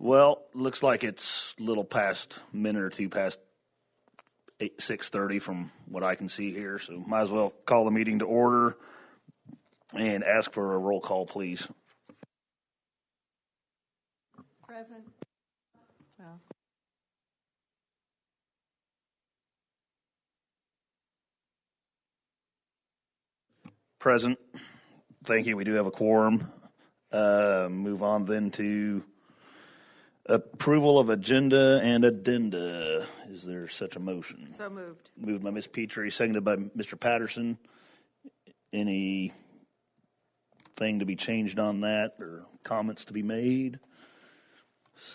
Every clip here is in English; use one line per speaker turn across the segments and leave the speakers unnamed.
Well, looks like it's a little past, minute or two past 6:30 from what I can see here, so might as well call the meeting to order and ask for a roll call, please.
Present. Well.
Present. Thank you. We do have a quorum. Move on then to approval of agenda and addenda. Is there such a motion?
So moved.
Moved by Ms. Petrie, seconded by Mr. Patterson. Any thing to be changed on that or comments to be made?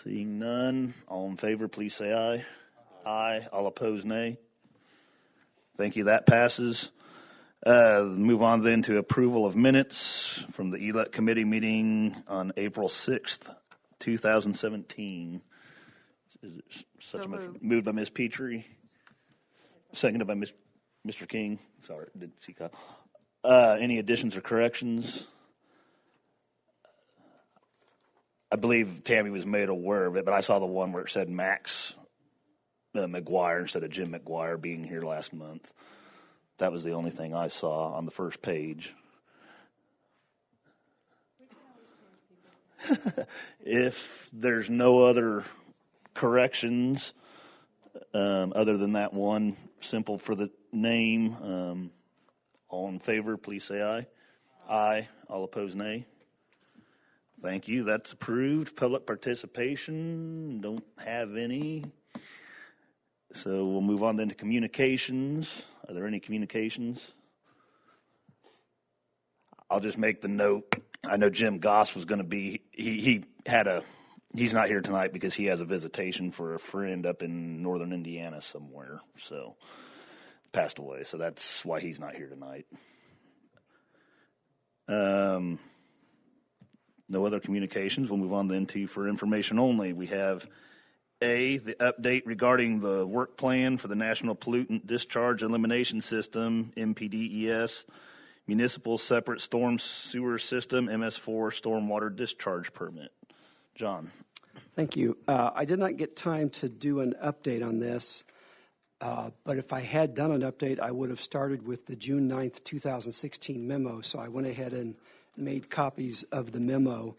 Seeing none, all in favor, please say aye. Aye. All opposed, nay. Thank you. That passes. Move on then to approval of minutes from the ELEC committee meeting on April 6th, 2017. Is it such a motion? Moved by Ms. Petrie, seconded by Mr. King. Sorry, did see Kyle. Any additions or corrections? I believe Tammy was made aware of it, but I saw the one where it said Max McGuire instead of Jim McGuire being here last month. That was the only thing I saw on the first page. If there's no other corrections other than that one simple for the name, all in favor, please say aye. Aye. All opposed, nay. Thank you. That's approved. Public participation, don't have any. So we'll move on then to communications. Are there any communications? I'll just make the note. I know Jim Goss was going to be, he's not here tonight because he has a visitation for a friend up in northern Indiana somewhere. So passed away. So that's why he's not here tonight. No other communications. We'll move on then to for information only. We have A, the update regarding the work plan for the National Pollutant Discharge Elimination System, MPDES, Municipal Separate Storm Sewer System, MS4 Stormwater Discharge Permit. John.
Thank you. I did not get time to do an update on this, but if I had done an update, I would have started with the June 9th, 2016 memo. So I went ahead and made copies of the memo.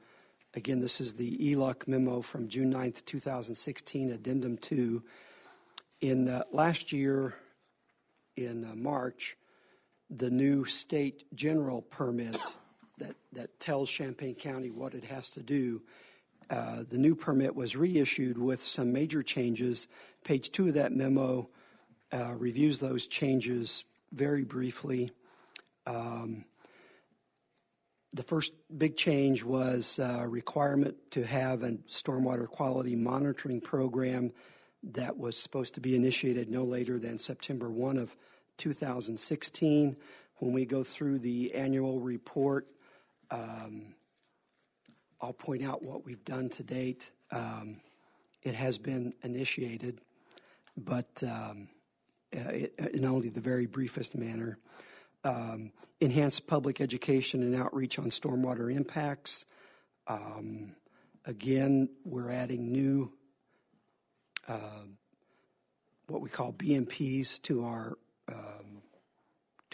Again, this is the ELUC memo from June 9th, 2016, Addendum 2. In last year, in March, the new state general permit that tells Champaign County what it has to do, the new permit was reissued with some major changes. Page 2 of that memo reviews those changes very briefly. The first big change was a requirement to have a stormwater quality monitoring program that was supposed to be initiated no later than September 1 of 2016. When we go through the annual report, I'll point out what we've done to date. It has been initiated, but in only the very briefest manner. Enhanced public education and outreach on stormwater impacts. Again, we're adding new what we call BMPs to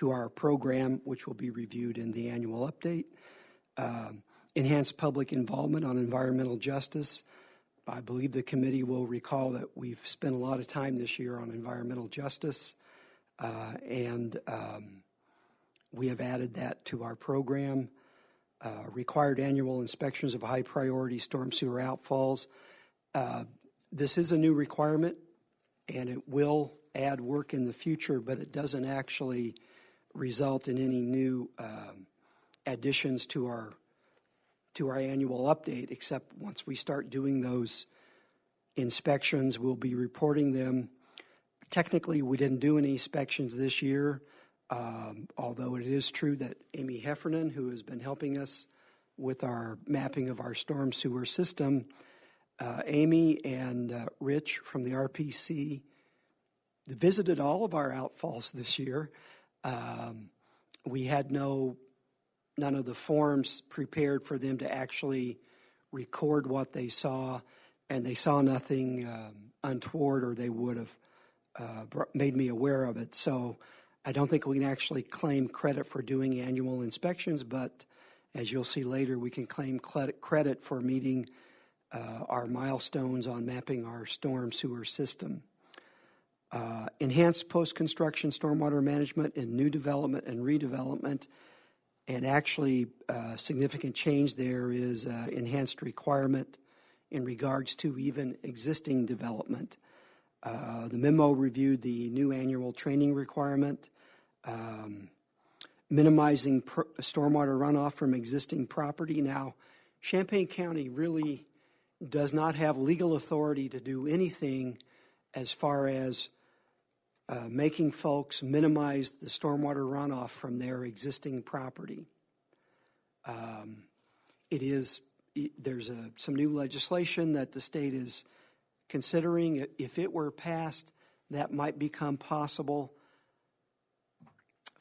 our program, which will be reviewed in the annual update. Enhanced public involvement on environmental justice. I believe the committee will recall that we've spent a lot of time this year on environmental justice, and we have added that to our program. Required annual inspections of high priority storm sewer outfalls. This is a new requirement, and it will add work in the future, but it doesn't actually result in any new additions to our annual update, except once we start doing those inspections, we'll be reporting them. Technically, we didn't do any inspections this year, although it is true that Amy Heffernan, who has been helping us with our mapping of our storm sewer system, Amy and Rich from the RPC visited all of our outfalls this year. We had none of the forms prepared for them to actually record what they saw. and they saw nothing untoward, or they would have made me aware of it. So I don't think we can actually claim credit for doing annual inspections, but as you'll see later, we can claim credit for meeting our milestones on mapping our storm sewer system. Enhanced post-construction stormwater management in new development and redevelopment, and actually significant change there is enhanced requirement in regards to even existing development. The memo reviewed the new annual training requirement, minimizing stormwater runoff from existing property. Now, Champaign County really does not have legal authority to do anything as far as making folks minimize the stormwater runoff from their existing property. There's some new legislation that the state is considering. If it were passed, that might become possible.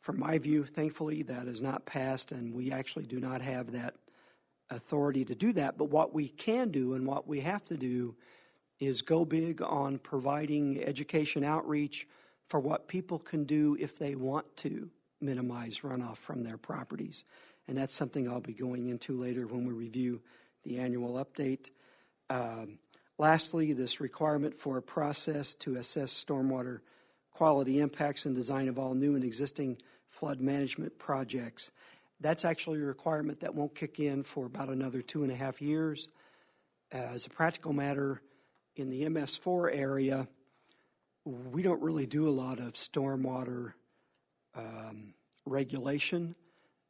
From my view, thankfully, that is not passed, and we actually do not have that authority to do that. But what we can do and what we have to do is go big on providing education outreach for what people can do if they want to minimize runoff from their properties. And that's something I'll be going into later when we review the annual update. Lastly, this requirement for a process to assess stormwater quality impacts and design of all new and existing flood management projects. That's actually a requirement that won't kick in for about another 2.5 years. As a practical matter, in the MS4 area, we don't really do a lot of stormwater regulation,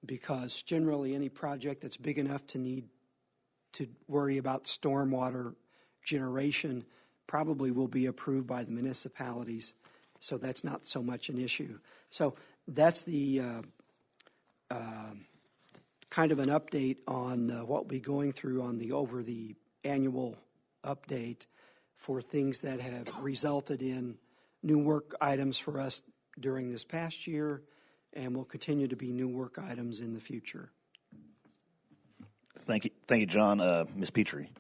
because generally any project that's big enough to need to worry about stormwater generation probably will be approved by the municipalities. So that's not so much an issue. So that's the kind of an update on what we'll be going through over the annual update for things that have resulted in new work items for us during this past year, and will continue to be new work items in the future.
Thank you, John. Ms. Petrie.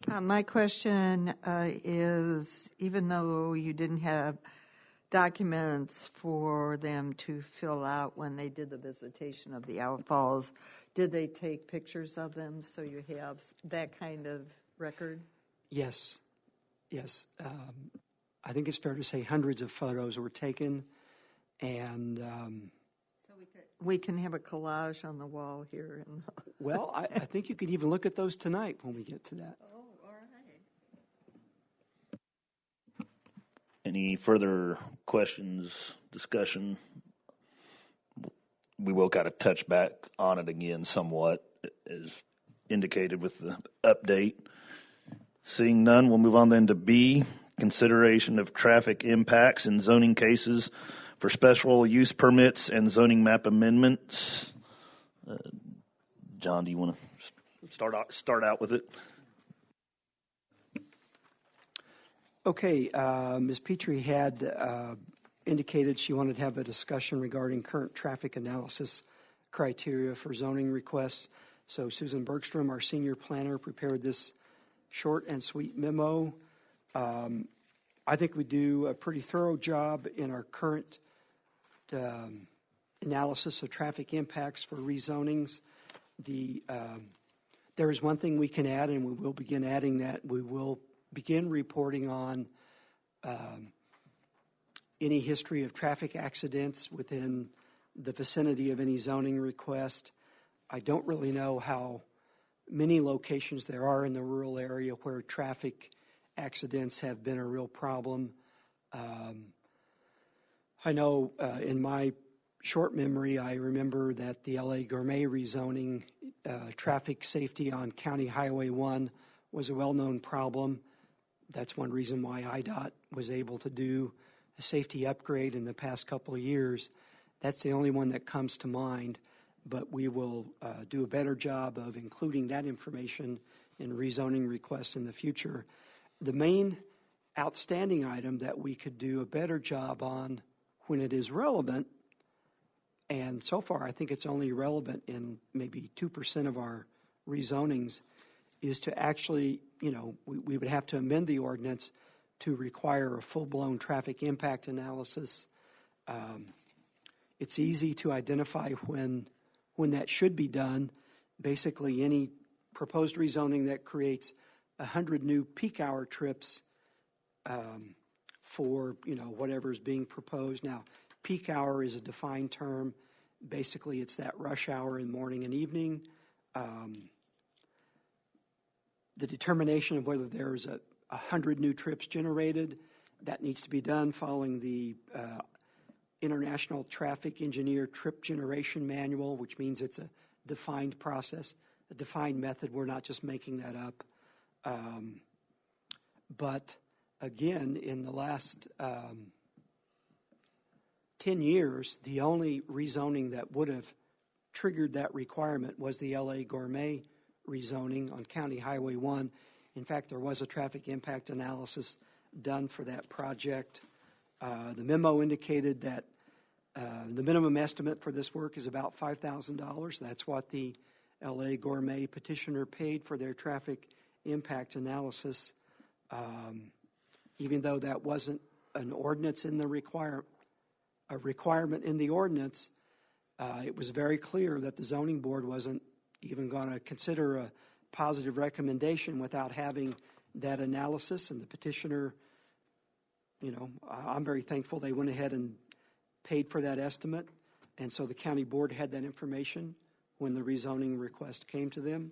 My question is, even though you didn't have documents for them to fill out when they did the visitation of the outfalls, did they take pictures of them so you have that kind of record?
Yes. I think it's fair to say hundreds of photos were taken, and
so we can have a collage on the wall here.
Well, I think you could even look at those tonight when we get to that.
Oh, all right.
Any further questions, discussion? We will kind of touch back on it again somewhat, as indicated with the update. Seeing none, we'll move on then to B, consideration of traffic impacts in zoning cases for special use permits and zoning map amendments. John, do you want to start out with it?
Okay, Ms. Petrie had indicated she wanted to have a discussion regarding current traffic analysis criteria for zoning requests. So Susan Bergstrom, our senior planner, prepared this short and sweet memo. I think we do a pretty thorough job in our current analysis of traffic impacts for rezonings. There is one thing we can add, and we will begin adding that. We will begin reporting on any history of traffic accidents within the vicinity of any zoning request. I don't really know how many locations there are in the rural area where traffic accidents have been a real problem. I know in my short memory, I remember that the LA Gourmet rezoning, traffic safety on County Highway 1 was a well-known problem. That's one reason why IDOT was able to do a safety upgrade in the past couple of years. That's the only one that comes to mind, but we will do a better job of including that information in rezoning requests in the future. The main outstanding item that we could do a better job on when it is relevant, and so far I think it's only relevant in maybe 2% of our rezonings, is to actually, we would have to amend the ordinance to require a full-blown traffic impact analysis. It's easy to identify when that should be done. Basically, any proposed rezoning that creates 100 new peak hour trips for whatever is being proposed. Now, peak hour is a defined term. Basically, it's that rush hour in morning and evening. The determination of whether there's 100 new trips generated, that needs to be done following the International Traffic Engineer Trip Generation Manual, which means it's a defined process, a defined method. We're not just making that up. But again, in the last 10 years, the only rezoning that would have triggered that requirement was the LA Gourmet rezoning on County Highway 1. In fact, there was a traffic impact analysis done for that project. The memo indicated that the minimum estimate for this work is about $5,000. That's what the LA Gourmet petitioner paid for their traffic impact analysis. Even though that wasn't an ordinance in the a requirement in the ordinance, it was very clear that the zoning board wasn't even going to consider a positive recommendation without having that analysis. And the petitioner, I'm very thankful they went ahead and paid for that estimate. And so the county board had that information when the rezoning request came to them.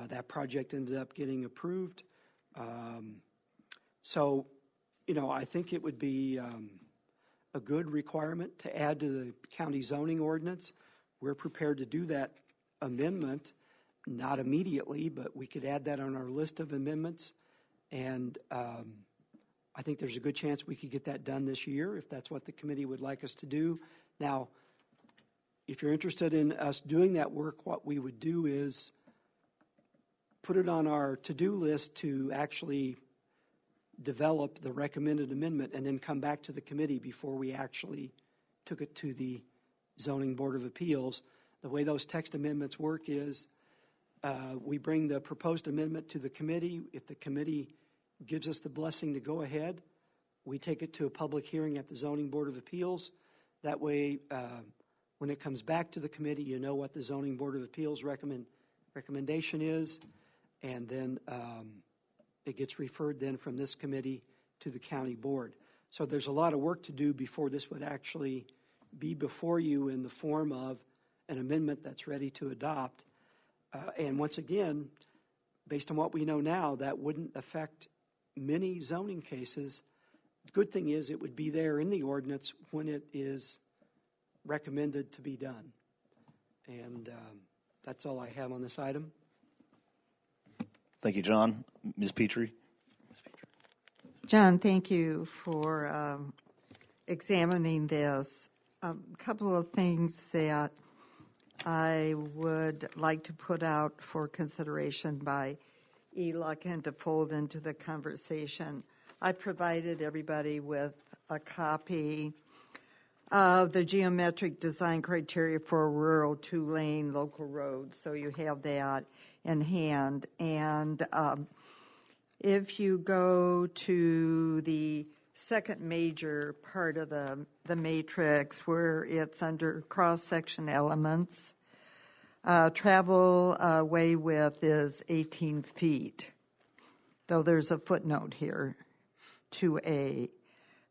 That project ended up getting approved. So, I think it would be a good requirement to add to the county zoning ordinance. We're prepared to do that amendment, not immediately, but we could add that on our list of amendments. And I think there's a good chance we could get that done this year if that's what the committee would like us to do. Now, if you're interested in us doing that work, what we would do is put it on our to-do list to actually develop the recommended amendment and then come back to the committee before we actually took it to the Zoning Board of Appeals. The way those text amendments work is we bring the proposed amendment to the committee. If the committee gives us the blessing to go ahead, we take it to a public hearing at the Zoning Board of Appeals. That way, when it comes back to the committee, you know what the Zoning Board of Appeals recommendation is, and then it gets referred then from this committee to the county board. So there's a lot of work to do before this would actually be before you in the form of an amendment that's ready to adopt. And once again, based on what we know now, that wouldn't affect many zoning cases. The good thing is it would be there in the ordinance when it is recommended to be done. And that's all I have on this item.
Thank you, John. Ms. Petrie.
John, thank you for examining this. A couple of things that I would like to put out for consideration by ELUC and to fold into the conversation. I provided everybody with a copy of the geometric design criteria for a rural 2-lane local road, so you have that in hand. And if you go to the second major part of the matrix where it's under cross-section elements, travel way width is 18 feet, though there's a footnote here, 2A.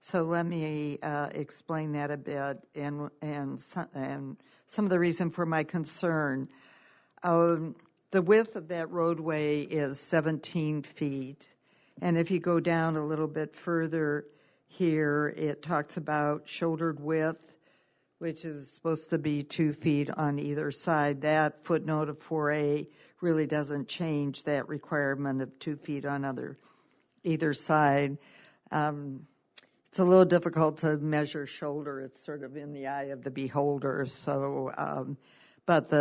So let me explain that a bit and some of the reason for my concern. The width of that roadway is 17 feet. And if you go down a little bit further here, it talks about shouldered width, which is supposed to be 2 feet on either side. That footnote of 4A really doesn't change that requirement of 2 feet on either side. It's a little difficult to measure shoulder. It's sort of in the eye of the beholder. So, but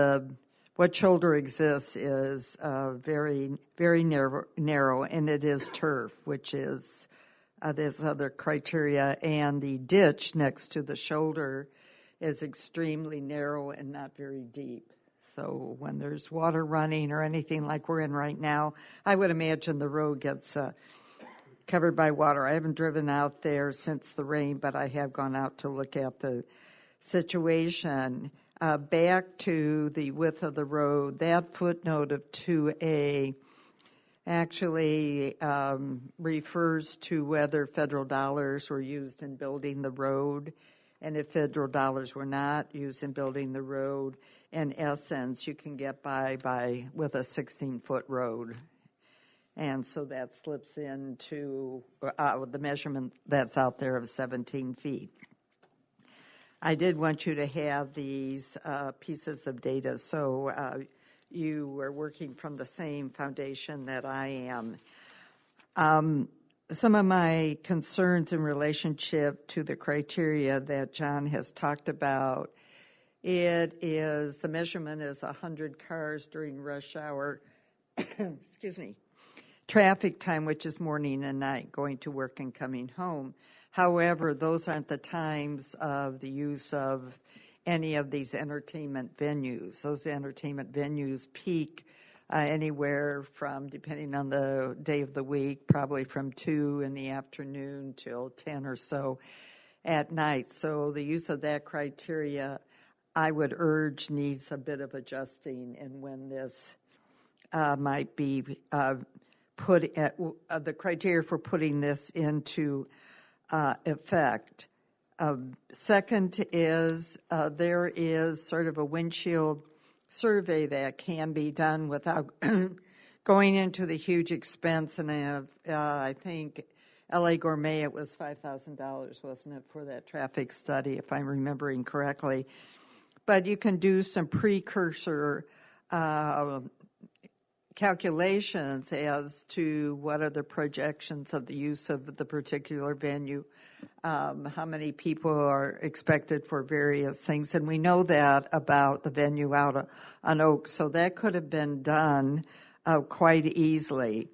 what shoulder exists is very, very narrow, and it is turf, which is this other criteria. And the ditch next to the shoulder is extremely narrow and not very deep. So when there's water running or anything like we're in right now, I would imagine the road gets covered by water. I haven't driven out there since the rain, but I have gone out to look at the situation. Back to the width of the road, that footnote of 2A actually refers to whether federal dollars were used in building the road. And if federal dollars were not used in building the road, in essence, you can get by with a 16-foot road. And so that slips into the measurement that's out there of 17 feet. I did want you to have these pieces of data, so you are working from the same foundation that I am. Some of my concerns in relationship to the criteria that John has talked about, the measurement is 100 cars during rush hour, excuse me, traffic time, which is morning and night, going to work and coming home. However, those aren't the times of the use of any of these entertainment venues. Those entertainment venues peak anywhere from, depending on the day of the week, probably from 2 in the afternoon till 10 or so at night. So the use of that criteria, I would urge, needs a bit of adjusting, and when this might be put at the criteria for putting this into effect. Second is there is sort of a windshield survey that can be done without going into the huge expense, and I think LA Gourmet, it was $5,000, wasn't it, for that traffic study, if I'm remembering correctly. But you can do some precursor calculations as to what are the projections of the use of the particular venue, how many people are expected for various things. And we know that about the venue out on Oak, so that could have been done quite easily.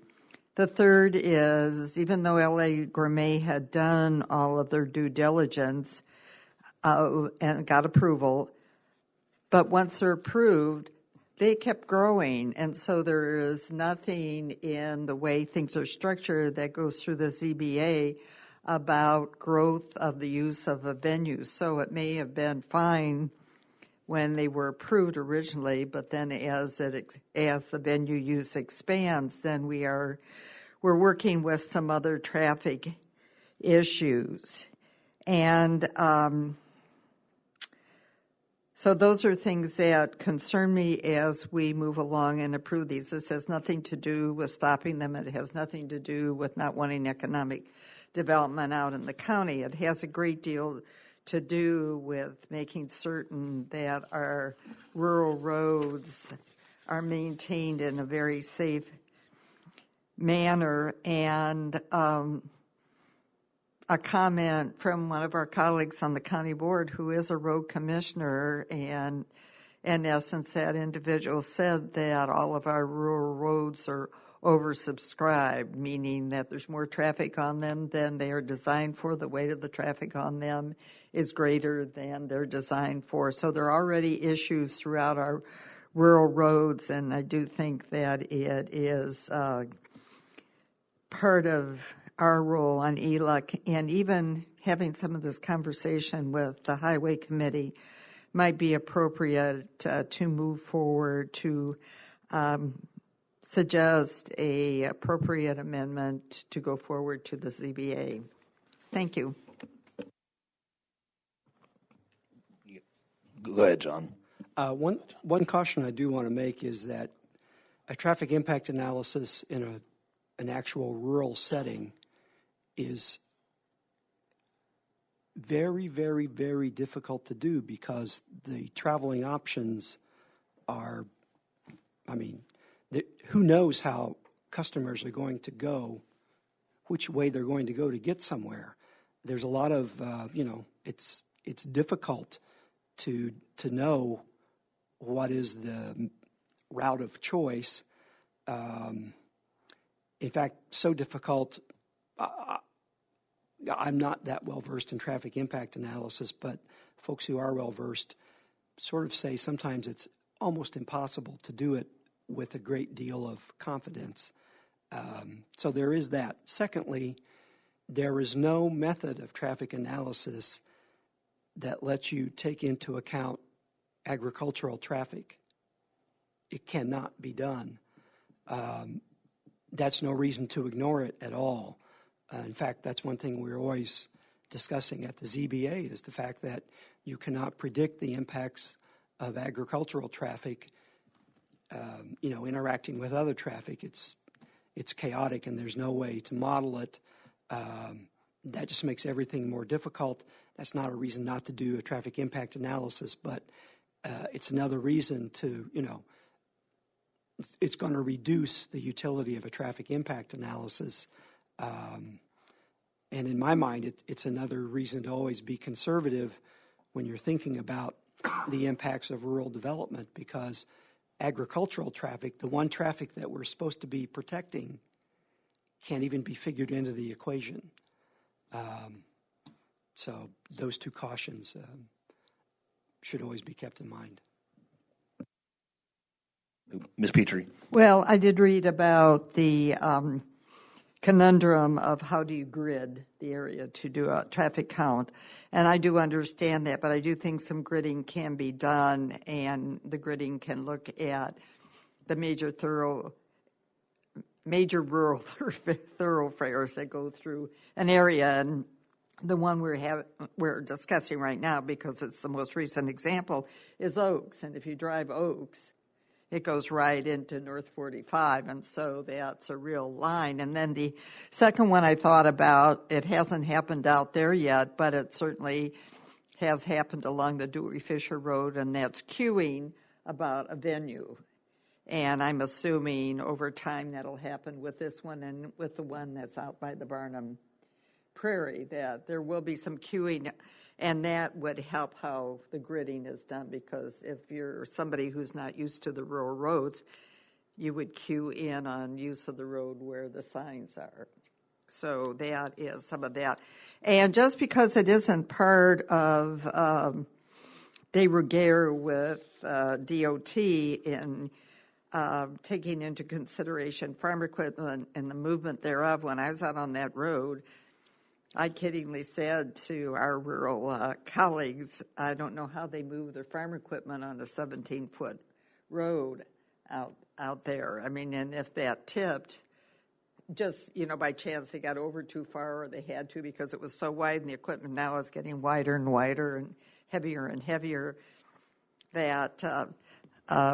The third is, even though LA Gourmet had done all of their due diligence and got approval, but once they're approved, they kept growing, and so there is nothing in the way things are structured that goes through the ZBA about growth of the use of a venue. So it may have been fine when they were approved originally, but then as the venue use expands, then we're working with some other traffic issues. And so those are things that concern me as we move along and approve these. This has nothing to do with stopping them. It has nothing to do with not wanting economic development out in the county. It has a great deal to do with making certain that our rural roads are maintained in a very safe manner. And a comment from one of our colleagues on the county board who is a road commissioner, and in essence that individual said that all of our rural roads are oversubscribed, meaning that there's more traffic on them than they are designed for. The weight of the traffic on them is greater than they're designed for. So there are already issues throughout our rural roads, and I do think that it is part of our role on ELUC, and even having some of this conversation with the Highway Committee might be appropriate to move forward to suggest a appropriate amendment to go forward to the ZBA. Thank you.
Go ahead, John.
One caution I do want to make is that a traffic impact analysis in an actual rural setting is very, very, very difficult to do because the traveling options are, who knows how customers are going to go, which way they're going to go to get somewhere. There's a lot of, it's difficult to know what is the route of choice. In fact, so difficult. I'm not that well versed in traffic impact analysis, but folks who are well versed sort of say sometimes it's almost impossible to do it with a great deal of confidence. So there is that. Secondly, there is no method of traffic analysis that lets you take into account agricultural traffic. It cannot be done. That's no reason to ignore it at all. In fact, that's one thing we're always discussing at the ZBA is the fact that you cannot predict the impacts of agricultural traffic, interacting with other traffic. It's chaotic and there's no way to model it. That just makes everything more difficult. That's not a reason not to do a traffic impact analysis, but it's another reason to, it's going to reduce the utility of a traffic impact analysis. And in my mind, it's another reason to always be conservative when you're thinking about the impacts of rural development, because agricultural traffic, the one traffic that we're supposed to be protecting, can't even be figured into the equation. So those two cautions should always be kept in mind.
Ms. Petrie.
Well, I did read about the conundrum of how do you grid the area to do a traffic count. And I do understand that, but I do think some gridding can be done, and the gridding can look at the major rural thoroughfares that go through an area. And the one we're discussing right now, because it's the most recent example, is Oaks. And if you drive Oaks, it goes right into North 45, and so that's a real line. And then the second one I thought about, it hasn't happened out there yet, but it certainly has happened along the Dewey-Fisher Road, and that's queuing about a venue. And I'm assuming over time that'll happen with this one and with the one that's out by the Barnum Prairie, that there will be some queuing. And that would help how the gridding is done, because if you're somebody who's not used to the rural roads, you would queue in on use of the road where the signs are. So that is some of that. And just because it isn't part of de rigueur with DOT in taking into consideration farm equipment and the movement thereof, when I was out on that road, I kiddingly said to our rural colleagues, I don't know how they move their farm equipment on a 17-foot road out there. I mean, and if that tipped, just, by chance they got over too far, or they had to because it was so wide, and the equipment now is getting wider and wider and heavier, that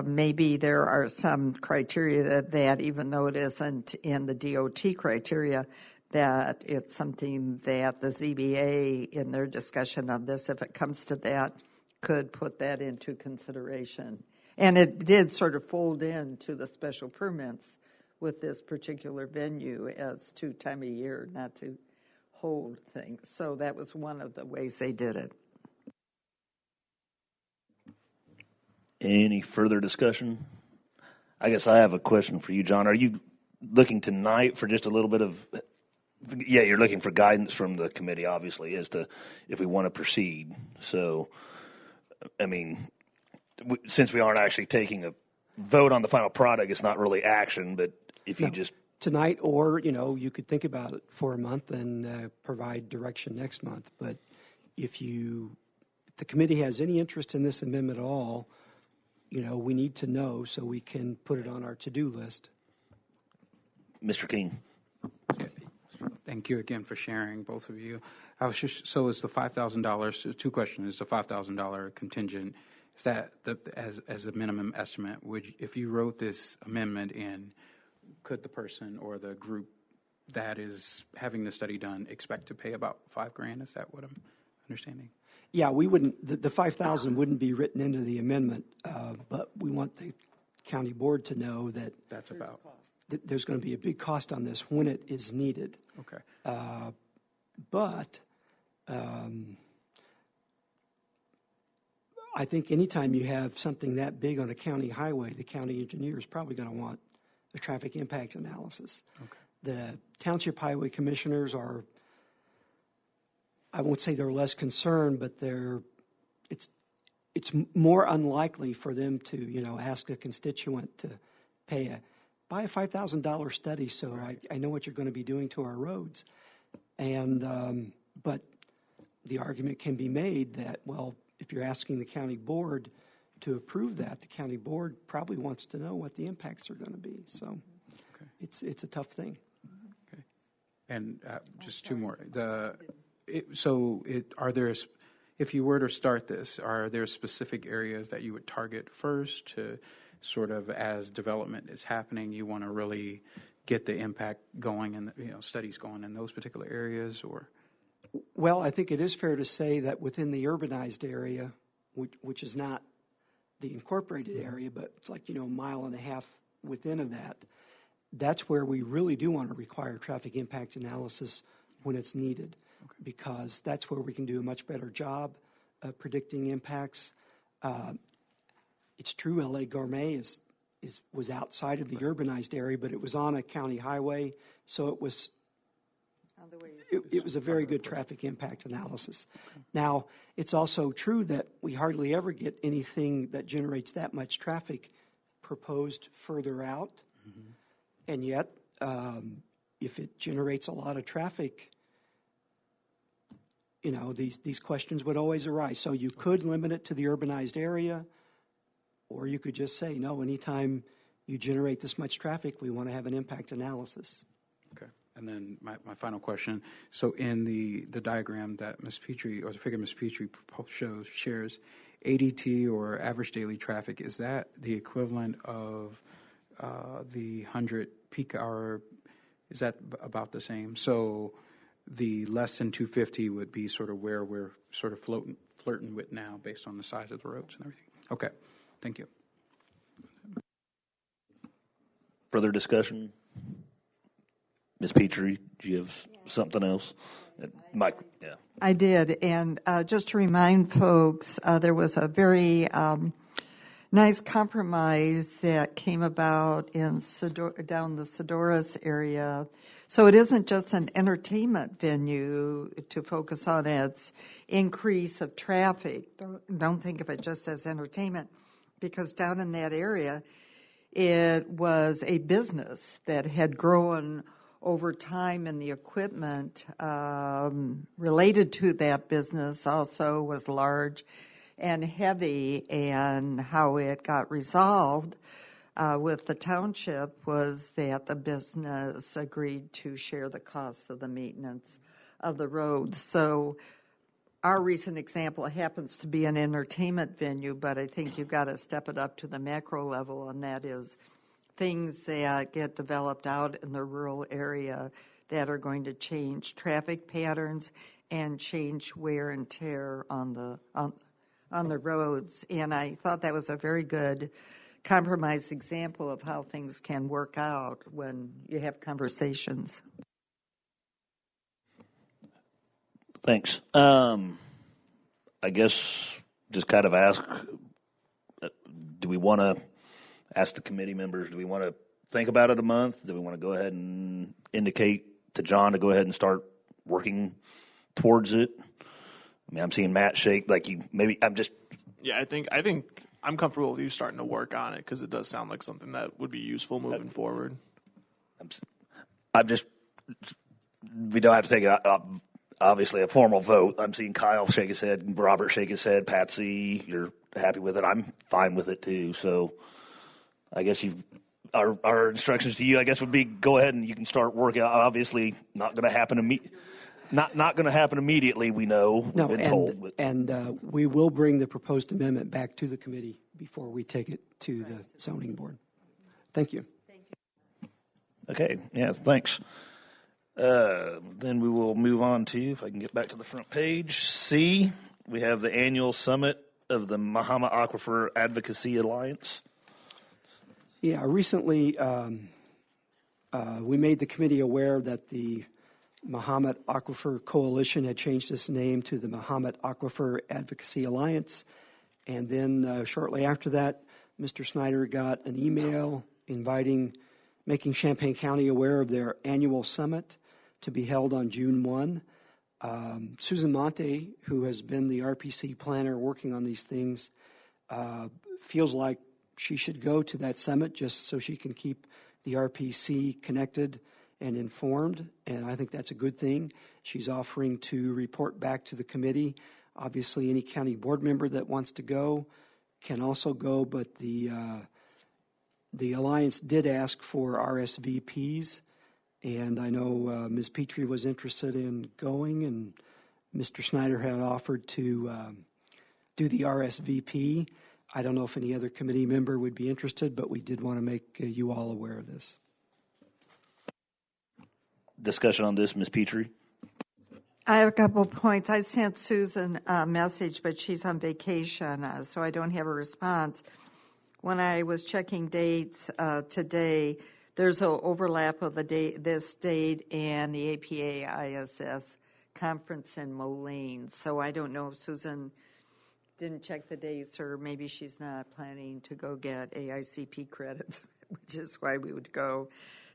maybe there are some criteria that even though it isn't in the DOT criteria, that it's something that the ZBA, in their discussion of this, if it comes to that, could put that into consideration. And it did sort of fold into the special permits with this particular venue as to time of year, not to hold things. So that was one of the ways they did it.
Any further discussion? I guess I have a question for you, John. Are you looking tonight for just a little bit of... Yeah, you're looking for guidance from the committee, obviously, as to if we want to proceed. So, I mean, since we aren't actually taking a vote on the final product, it's not really action, but if you just...
Tonight, or, you could think about it for a month and provide direction next month. But if the committee has any interest in this amendment at all, we need to know so we can put it on our to-do list.
Mr. King.
Thank you again for sharing, both of you. So is the $5,000, two questions, is the $5,000 contingent, is that as a minimum estimate, if you wrote this amendment in, could the person or the group that is having the study done expect to pay about $5,000? Is that what I'm understanding?
Yeah, we wouldn't, the $5,000 wouldn't be written into the amendment, but we want the county board to know that
that's about...
There's going to be a big cost on this when it is needed.
Okay.
But I think anytime you have something that big on a county highway, the county engineer is probably going to want a traffic impact analysis.
Okay.
The township highway commissioners are, I won't say they're less concerned, but it's more unlikely for them to, ask a constituent to buy a $5,000 study so I know what you're going to be doing to our roads. And but the argument can be made that, well, if you're asking the county board to approve that, the county board probably wants to know what the impacts are going to be. So it's a tough thing.
Okay. And just two more. If you were to start this, are there specific areas that you would target first to sort of, as development is happening, you want to really get the impact going and studies going in those particular areas, or?
Well, I think it is fair to say that within the urbanized area, which is not the incorporated area, but it's like, a mile and a half within of that, that's where we really do want to require traffic impact analysis when it's needed, because that's where we can do a much better job of predicting impacts. It's true, LA Gourmet was outside of the urbanized area, but it was on a county highway, so it was a very good traffic impact analysis. Now, it's also true that we hardly ever get anything that generates that much traffic proposed further out. Mm-hmm. And yet, if it generates a lot of traffic, these questions would always arise. So you could limit it to the urbanized area, or you could just say, no, anytime you generate this much traffic, we want to have an impact analysis.
Okay. And then my final question. So in the diagram that Ms. Petrie, or the figure Ms. Petrie shares ADT, or average daily traffic, is that the equivalent of the 100 peak hour? Is that about the same? So the less than 250 would be sort of where we're sort of flirting with now based on the size of the roads and everything. Okay. Thank you.
Further discussion? Ms. Petrie, do you have something else? Mike, yeah.
I did, and just to remind folks, there was a very nice compromise that came about in down the Sodorus area. So it isn't just an entertainment venue to focus on its increase of traffic. Don't think of it just as entertainment, because down in that area, it was a business that had grown over time, and the equipment related to that business also was large and heavy, and how it got resolved with the township was that the business agreed to share the cost of the maintenance of the roads. So our recent example happens to be an entertainment venue, but I think you've got to step it up to the macro level, and that is things that get developed out in the rural area that are going to change traffic patterns and change wear and tear on the roads. And I thought that was a very good compromise example of how things can work out when you have conversations.
Thanks. I guess just kind of ask, do we want to ask the committee members, do we want to think about it a month? Do we want to go ahead and indicate to John to go ahead and start working towards it? I mean, I'm seeing Matt shake like you maybe.
Yeah, I think I'm comfortable with you starting to work on it, because it does sound like something that would be useful moving forward.
We don't have to take obviously a formal vote. I'm seeing Kyle shake his head, Robert shake his head, Patsy, you're happy with it. I'm fine with it too. So I guess our instructions to you, I guess, would be go ahead and you can start working. Obviously, not going to happen not going to happen immediately. We know.
No,
we've been told.
And we will bring the proposed amendment back to the committee before we take it to the zoning board. Thank you.
Okay. Yeah. Thanks. Then we will move on to, if I can get back to the front page, C. We have the annual summit of the Mahomet Aquifer Advocacy Alliance.
Yeah, recently we made the committee aware that the Mahomet Aquifer Coalition had changed its name to the Mahomet Aquifer Advocacy Alliance. And then shortly after that, Mr. Snyder got an email making Champaign County aware of their annual summit to be held on June 1. Susan Monte, who has been the RPC planner working on these things, feels like she should go to that summit just so she can keep the RPC connected and informed, and I think that's a good thing. She's offering to report back to the committee. Obviously, any county board member that wants to go can also go, but the Alliance did ask for RSVPs, and I know Ms. Petrie was interested in going, and Mr. Snyder had offered to do the RSVP. I don't know if any other committee member would be interested, but we did want to make you all aware of this.
Discussion on this, Ms. Petrie.
I have a couple points. I sent Susan a message, but she's on vacation, so I don't have a response. When I was checking dates today, there's an overlap of this date and the APA ISS conference in Moline. So I don't know if Susan didn't check the dates, or maybe she's not planning to go get AICP credits, which is why we would go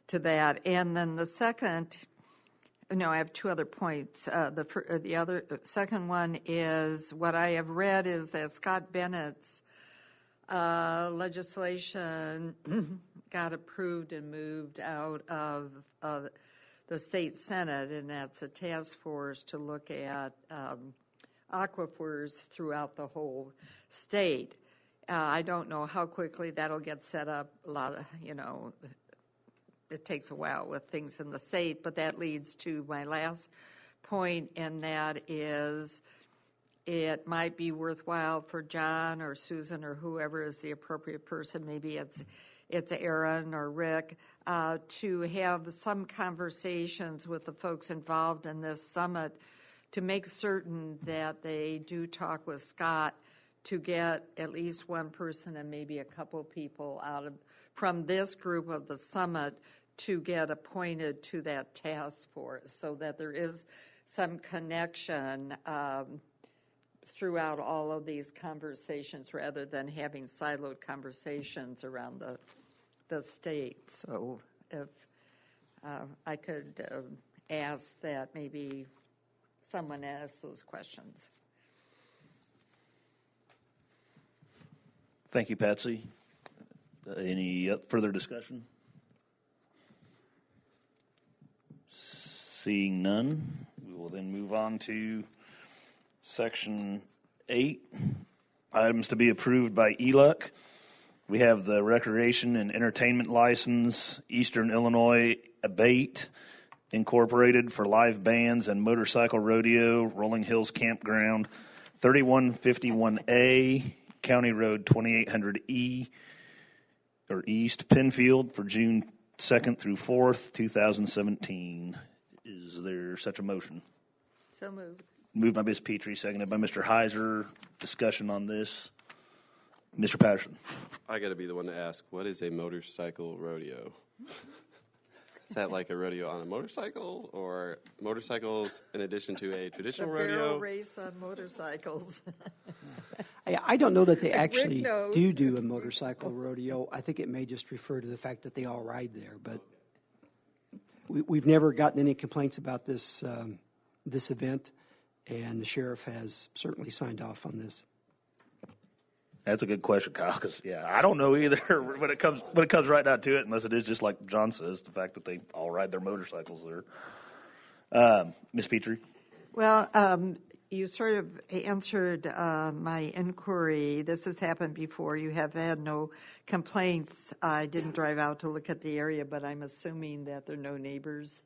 to that. And then the second, no, I have two other points. The second one is what I have read is that Scott Bennett's legislation got approved and moved out of the state Senate, and that's a task force to look at aquifers throughout the whole state. I don't know how quickly that'll get set up. A lot of, it takes a while with things in the state, but that leads to my last point, and that is it might be worthwhile for John or Susan or whoever is the appropriate person, maybe it's Aaron or Rick, to have some conversations with the folks involved in this summit to make certain that they do talk with Scott to get at least one person and maybe a couple people from this group of the summit to get appointed to that task force, so that there is some connection throughout all of these conversations rather than having siloed conversations around the state. So if I could ask that maybe someone ask those questions.
Thank you, Patsy. Any further discussion? Seeing none, we will then move on to Section 8, items to be approved by ELUC. We have the Recreation and Entertainment License, Eastern Illinois Abate Incorporated for live bands and motorcycle rodeo, Rolling Hills Campground, 3151A, County Road 2800E, or East, Penfield, for June 2nd through 4th, 2017. Is there such a motion?
So moved.
Moved by Ms. Petrie, seconded by Mr. Heiser. Discussion on this. Mr. Patterson.
I got to be the one to ask, what is a motorcycle rodeo? Is that like a rodeo on a motorcycle, or motorcycles in addition to a traditional rodeo?
Barrel race on motorcycles.
I don't know that they
Rick
actually
knows.
do a motorcycle rodeo. I think it may just refer to the fact that they all ride there, but we've never gotten any complaints about this event, and the sheriff has certainly signed off on this.
That's a good question, Kyle, because, I don't know either when it comes right down to it, unless it is just like John says, the fact that they all ride their motorcycles there. Ms. Petrie?
Well, you sort of answered my inquiry. This has happened before. You have had no complaints. I didn't drive out to look at the area, but I'm assuming that there are no neighbors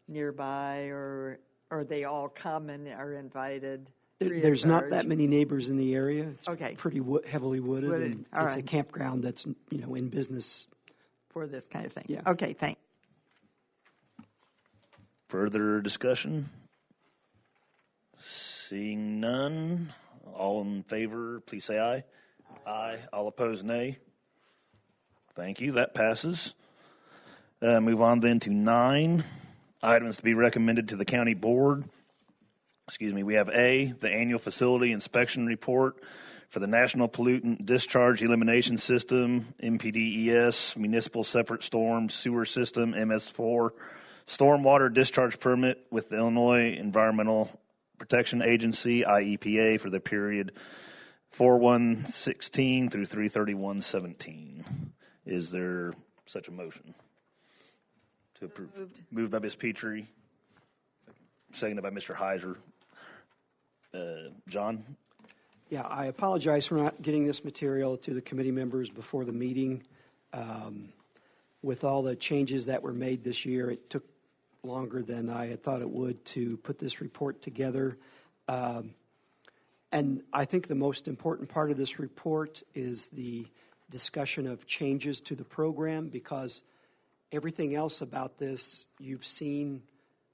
nearby, or are they all come and are invited?
There's not that many neighbors in the area. It's
okay.
Pretty heavily wooded. And
all
it's
right.
a campground that's in business
for this kind of thing.
Yeah.
Okay, thanks.
Further discussion? Seeing none, all in favor, please say aye. Aye. All opposed, nay. Thank you. That passes. Move on then to 9 items to be recommended to the county board. We have A, the annual facility inspection report for the National Pollutant Discharge Elimination System, MPDES, Municipal Separate Storm Sewer System, MS4, stormwater discharge permit with the Illinois Environmental Protection Agency, IEPA, for the period 4/1/16 through 3/31/17. Is there such a motion to approve? Moved by Ms. Petrie, seconded by Mr. Heiser. John?
Yeah, I apologize for not getting this material to the committee members before the meeting. With all the changes that were made this year, it took longer than I had thought it would to put this report together. And I think the most important part of this report is the discussion of changes to the program, because everything else about this you've seen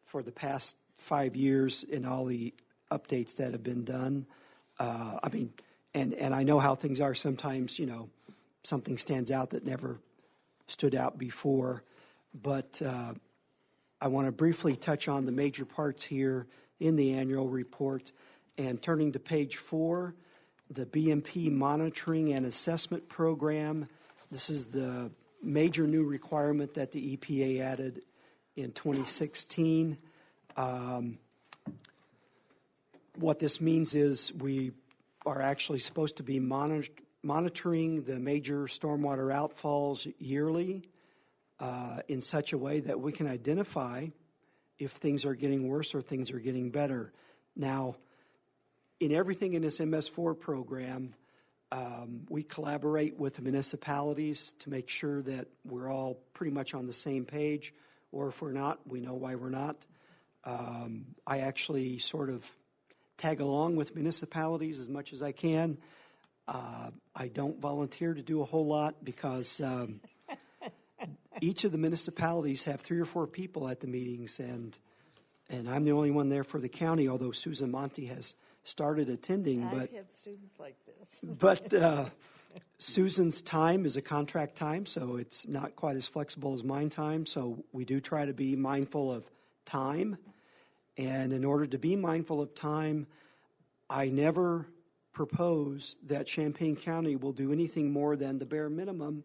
for the past 5 years in all the updates that have been done. And I know how things are sometimes, something stands out that never stood out before. But I want to briefly touch on the major parts here in the annual report. And turning to page 4, the BMP monitoring and assessment program. This is the major new requirement that the EPA added in 2016. What this means is we are actually supposed to be monitoring the major stormwater outfalls yearly in such a way that we can identify if things are getting worse or things are getting better. Now, in everything in this MS4 program, we collaborate with the municipalities to make sure that we're all pretty much on the same page, or if we're not, we know why we're not. I actually sort of tag along with municipalities as much as I can. I don't volunteer to do a whole lot because each of the municipalities have 3 or 4 people at the meetings, and I'm the only one there for the county, although Susan Monty has started attending.
I've had students like this.
But Susan's time is a contract time, so it's not quite as flexible as mine time. So we do try to be mindful of time. And in order to be mindful of time, I never propose that Champaign County will do anything more than the bare minimum.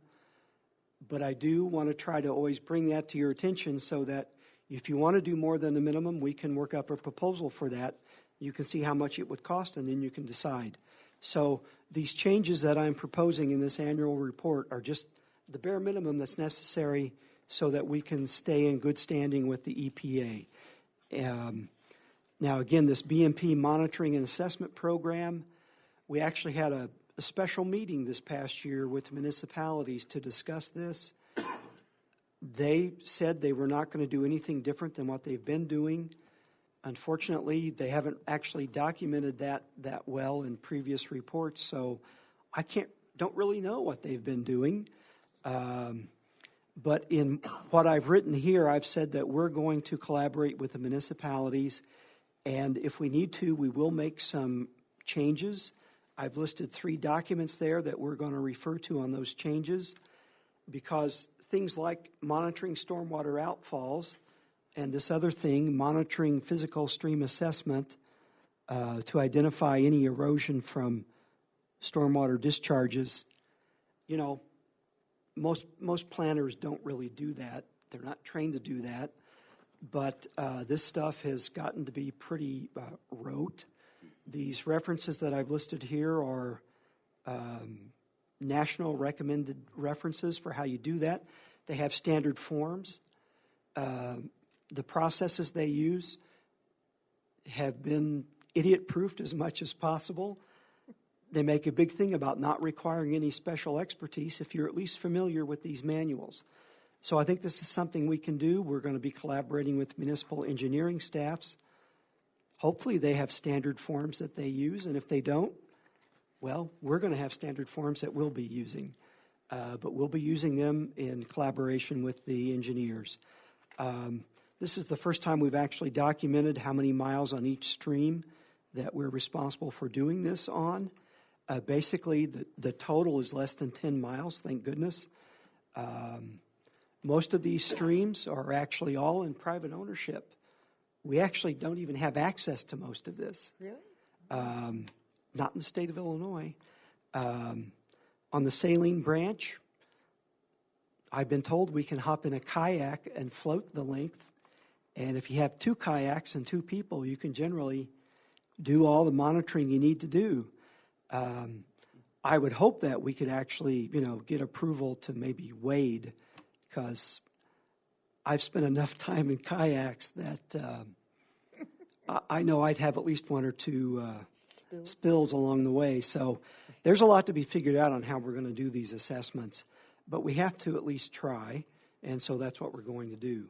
But I do want to try to always bring that to your attention so that if you want to do more than the minimum, we can work up a proposal for that. You can see how much it would cost, and then you can decide. So these changes that I'm proposing in this annual report are just the bare minimum that's necessary so that we can stay in good standing with the EPA. Now, again, this BMP monitoring and assessment program, we actually had a special meeting this past year with municipalities to discuss this. They said they were not going to do anything different than what they've been doing. Unfortunately, they haven't actually documented that well in previous reports, so I don't really know what they've been doing. But in what I've written here, I've said that we're going to collaborate with the municipalities, and if we need to, we will make some changes. I've listed 3 documents there that we're going to refer to on those changes, because things like monitoring stormwater outfalls and this other thing, monitoring physical stream assessment to identify any erosion from stormwater discharges, most planners don't really do that. They're not trained to do that. But this stuff has gotten to be pretty rote. These references that I've listed here are national recommended references for how you do that. They have standard forms. The processes they use have been idiot-proofed as much as possible. They make a big thing about not requiring any special expertise if you're at least familiar with these manuals. So I think this is something we can do. We're going to be collaborating with municipal engineering staffs. Hopefully they have standard forms that they use, and if they don't, well, we're going to have standard forms that we'll be using. But we'll be using them in collaboration with the engineers. This is the first time we've actually documented how many miles on each stream that we're responsible for doing this on. Basically, the total is less than 10 miles, thank goodness. Most of these streams are actually all in private ownership. We actually don't even have access to most of this.
Really?
Not in the state of Illinois. On the Saline Branch, I've been told we can hop in a kayak and float the length And if you have 2 kayaks and 2 people, you can generally do all the monitoring you need to do. I would hope that we could actually, get approval to maybe wade, because I've spent enough time in kayaks that I know I'd have at least 1 or 2 spills along the way. So there's a lot to be figured out on how we're going to do these assessments, but we have to at least try, and so that's what we're going to do.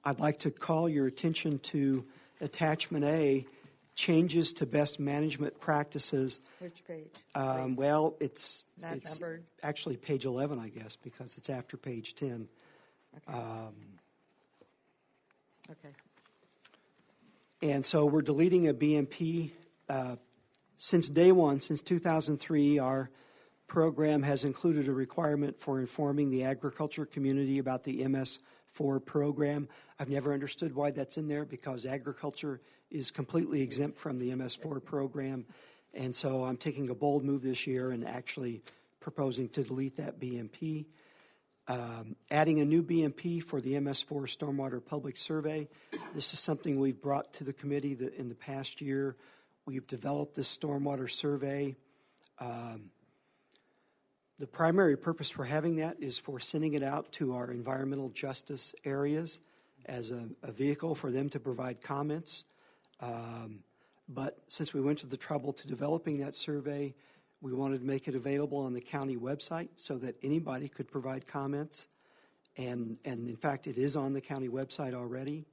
I'd like to call your attention to Attachment A, changes to best management practices.
Which page?
Well, it's
Not numbered?
actually page 11, I guess, because it's after page 10.
Okay. Okay.
And so we're deleting a BMP. Since day one, since 2003, our program has included a requirement for informing the agriculture community about the MS4 program. I've never understood why that's in there, because agriculture is completely exempt from the MS4 program. And so I'm taking a bold move this year and actually proposing to delete that BMP. Adding a new BMP for the MS4 Stormwater Public Survey. This is something we've brought to the committee in the past year. We've developed this stormwater survey. The primary purpose for having that is for sending it out to our environmental justice areas as a vehicle for them to provide comments. But since we went to the trouble to developing that survey, we wanted to make it available on the county website so that anybody could provide comments. And in fact, it is on the county website already.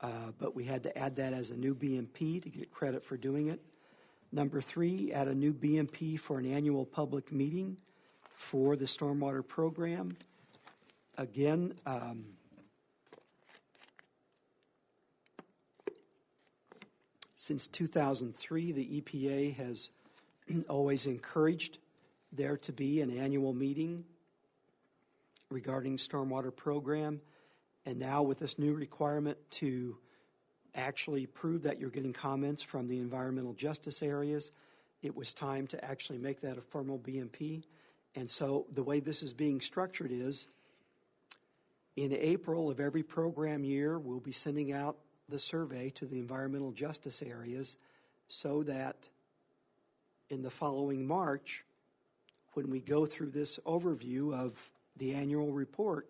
But we had to add that as a new BMP to get credit for doing it. Number 3, add a new BMP for an annual public meeting for the stormwater program. Again, since 2003, the EPA has always encouraged there to be an annual meeting regarding stormwater program. And now with this new requirement to actually prove that you're getting comments from the environmental justice areas, it was time to actually make that a formal BMP. And so the way this is being structured is, in April of every program year, we'll be sending out the survey to the environmental justice areas so that in the following March, when we go through this overview of the annual report,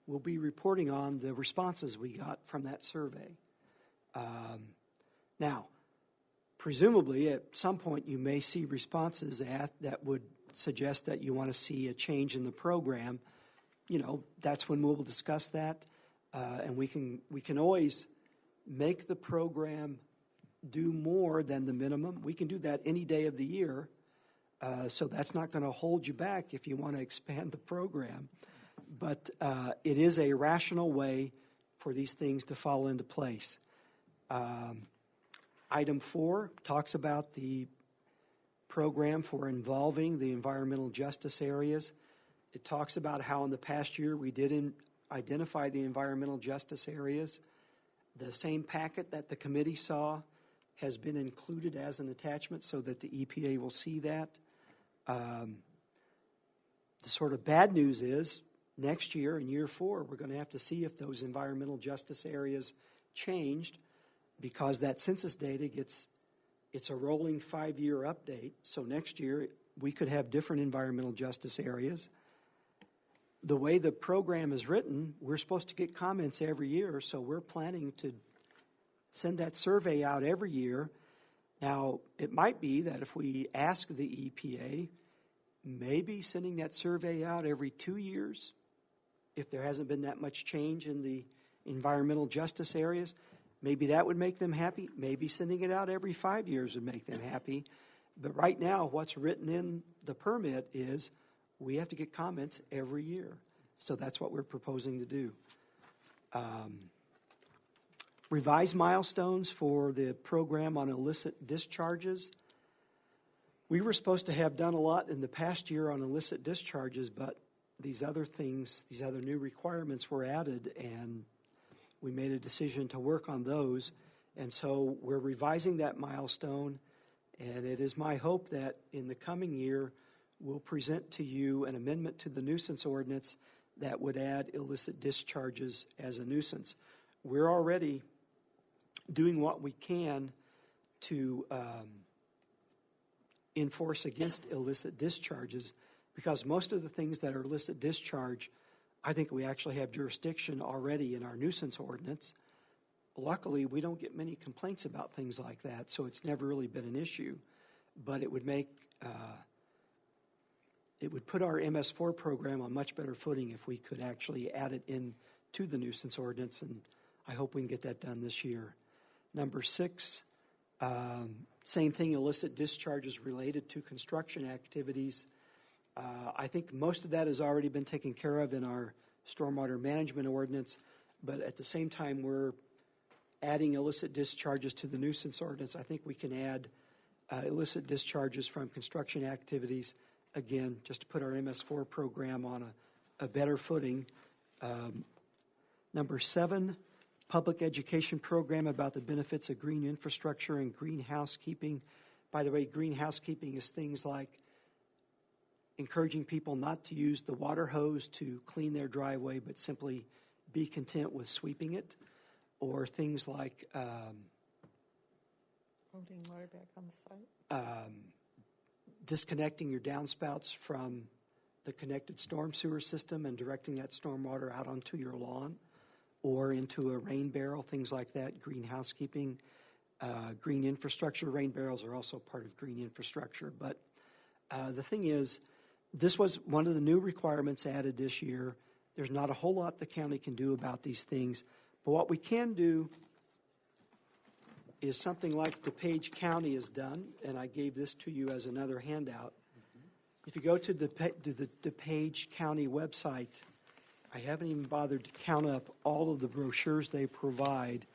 we'll be reporting on the responses we got from that survey. Now, presumably at some point you may see responses that would suggest that you want to see a change in the program. That's when we'll discuss that, and we can always make the program do more than the minimum. We can do that any day of the year, so that's not going to hold you back if you want to expand the program. But it is a rational way for these things to fall into place. Item 4 talks about the program for involving the environmental justice areas. It talks about how in the past year we did identify the environmental justice areas. The same packet that the committee saw has been included as an attachment so that the EPA will see that. The sort of bad news is next year, in year 4, we're going to have to see if those environmental justice areas changed, because that census data it's a rolling 5-year update. So next year we could have different environmental justice areas. The way the program is written, we're supposed to get comments every year, so we're planning to send that survey out every year. Now, it might be that if we ask the EPA, maybe sending that survey out every 2 years, if there hasn't been that much change in the environmental justice areas, maybe that would make them happy. Maybe sending it out every 5 years would make them happy. But right now, what's written in the permit is we have to get comments every year. So that's what we're proposing to do. Revise milestones for the program on illicit discharges. We were supposed to have done a lot in the past year on illicit discharges, but these other things, these other new requirements were added, and we made a decision to work on those. And so we're revising that milestone, and it is my hope that in the coming year we'll present to you an amendment to the nuisance ordinance that would add illicit discharges as a nuisance. We're already doing what we can to enforce against illicit discharges, because most of the things that are illicit discharge, I think we actually have jurisdiction already in our nuisance ordinance. Luckily, we don't get many complaints about things like that, so it's never really been an issue. But it would put our MS4 program on much better footing if we could actually add it in to the nuisance ordinance, and I hope we can get that done this year. Number 6, same thing, illicit discharges related to construction activities. I think most of that has already been taken care of in our stormwater management ordinance, but at the same time we're adding illicit discharges to the nuisance ordinance. I think we can add illicit discharges from construction activities, again, just to put our MS4 program on a better footing. Number 7, public education program about the benefits of green infrastructure and green housekeeping. By the way, green housekeeping is things like encouraging people not to use the water hose to clean their driveway, but simply be content with sweeping it, or things like
Holding water back on the site.
Disconnecting your downspouts from the connected storm sewer system and directing that storm water out onto your lawn or into a rain barrel, things like that, green housekeeping. Green infrastructure, rain barrels are also part of green infrastructure. But the thing is, this was one of the new requirements added this year. There's not a whole lot the county can do about these things, but what we can do is something like DuPage County has done, and I gave this to you as another handout. If you go to the DuPage County website, I haven't even bothered to count up all of the brochures they provide